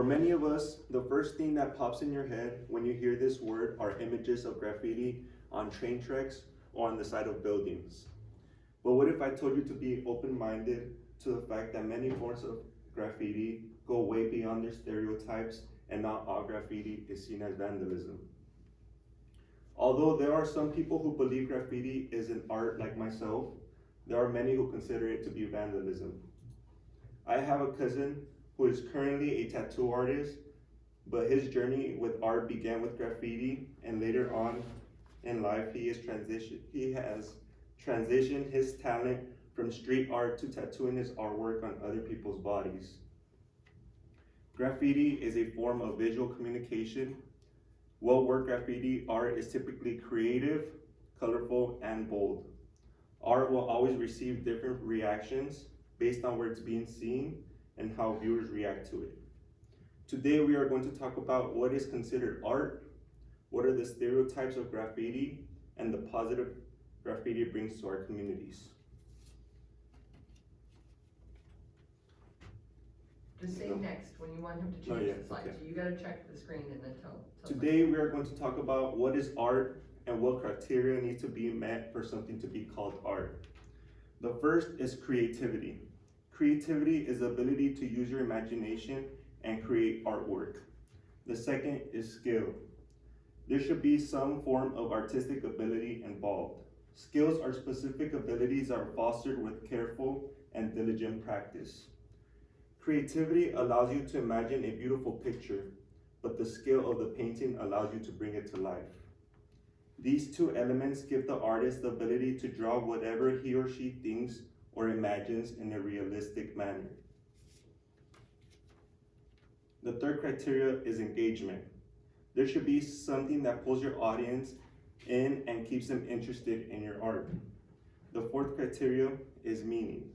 For many of us, the first thing that pops in your head when you hear this word are images of graffiti on train tracks or on the side of buildings. But what if I told you to be open-minded to the fact that many forms of graffiti go way beyond their stereotypes and not all graffiti is seen as vandalism? Although there are some people who believe graffiti is an art like myself, there are many who consider it to be vandalism. I have a cousin who is currently a tattoo artist, but his journey with art began with graffiti, and later on in life he has transitioned his talent from street art to tattooing his artwork on other people's bodies. Graffiti is a form of visual communication. Well-worked graffiti art is typically creative, colorful, and bold. Art will always receive different reactions based on where it's being seen and how viewers react to it. Today we are going to talk about what is considered art, what are the stereotypes of graffiti, and the positive graffiti brings to our communities. Just say next when you want him to change the slide. Okay. So you gotta check the screen and then tell Today we are going to talk about what is art and what criteria needs to be met for something to be called art. The first is creativity. Creativity is the ability to use your imagination and create artwork. The second is skill. There should be some form of artistic ability involved. Skills are specific abilities that are fostered with careful and diligent practice. Creativity allows you to imagine a beautiful picture, but the skill of the painting allows you to bring it to life. These two elements give the artist the ability to draw whatever he or she thinks or imagines in a realistic manner. The third criteria is engagement. There should be something that pulls your audience in and keeps them interested in your art. The fourth criteria is meaning.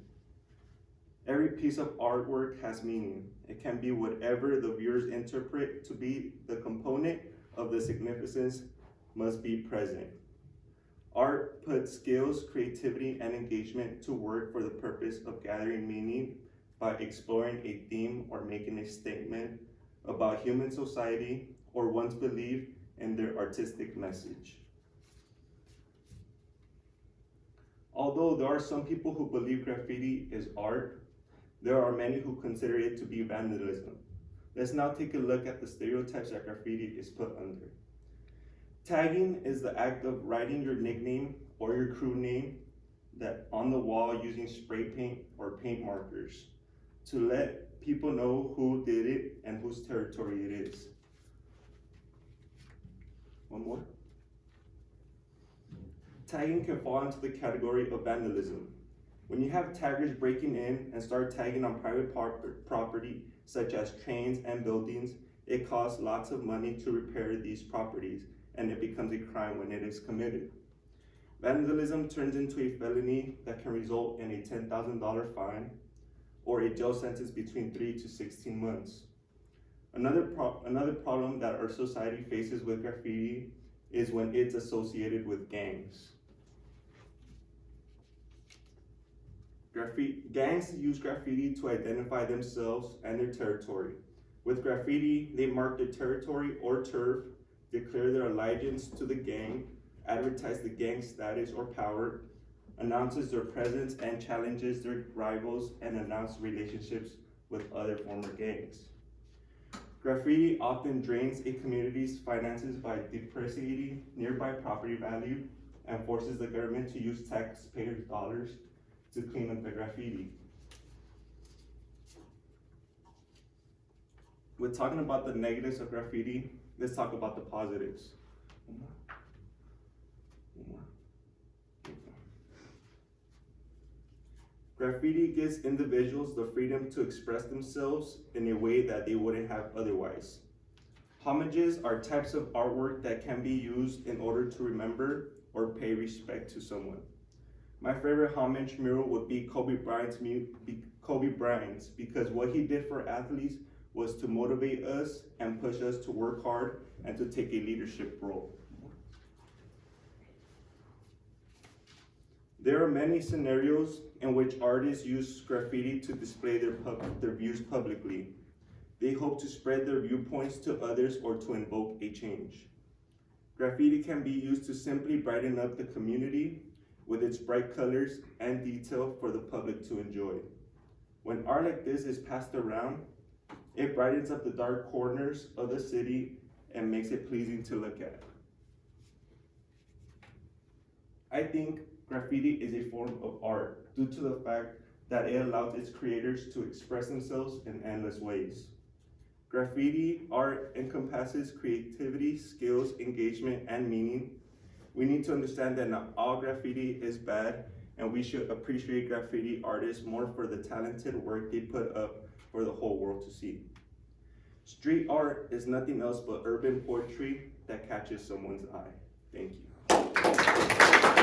Every piece of artwork has meaning. It can be whatever the viewers interpret to be the component of the significance must be present. Art puts skills, creativity, and engagement to work for the purpose of gathering meaning by exploring a theme or making a statement about human society or one's belief in their artistic message. Although there are some people who believe graffiti is art, there are many who consider it to be vandalism. Let's now take a look at the stereotypes that graffiti is put under. Tagging is the act of writing your nickname or your crew name on the wall using spray paint or paint markers to let people know who did it and whose territory it is. One more. Tagging can fall into the category of vandalism. When you have taggers breaking in and start tagging on private property, such as trains and buildings, it costs lots of money to repair these properties, and it becomes a crime when it is committed. Vandalism turns into a felony that can result in a $10,000 fine or a jail sentence between 3 to 16 months. Another problem that our society faces with graffiti is when it's associated with gangs. Gangs use graffiti to identify themselves and their territory. With graffiti, they mark their territory or turf, declare their allegiance to the gang, advertise the gang's status or power, announces their presence and challenges their rivals, and announce relationships with other former gangs. Graffiti often drains a community's finances by depreciating nearby property value and forces the government to use taxpayers' dollars to clean up the graffiti. With talking about the negatives of graffiti, let's talk about the positives. One more. Graffiti gives individuals the freedom to express themselves in a way that they wouldn't have otherwise. Homages are types of artwork that can be used in order to remember or pay respect to someone. My favorite homage mural would be Kobe Bryant's because what he did for athletes was to motivate us and push us to work hard and to take a leadership role. There are many scenarios in which artists use graffiti to display their views publicly. They hope to spread their viewpoints to others or to invoke a change. Graffiti can be used to simply brighten up the community with its bright colors and detail for the public to enjoy. When art like this is passed around, it brightens up the dark corners of the city and makes it pleasing to look at. I think graffiti is a form of art due to the fact that it allows its creators to express themselves in endless ways. Graffiti art encompasses creativity, skills, engagement, and meaning. We need to understand that not all graffiti is bad, and we should appreciate graffiti artists more for the talented work they put up for the whole world to see. Street art is nothing else but urban poetry that catches someone's eye. Thank you.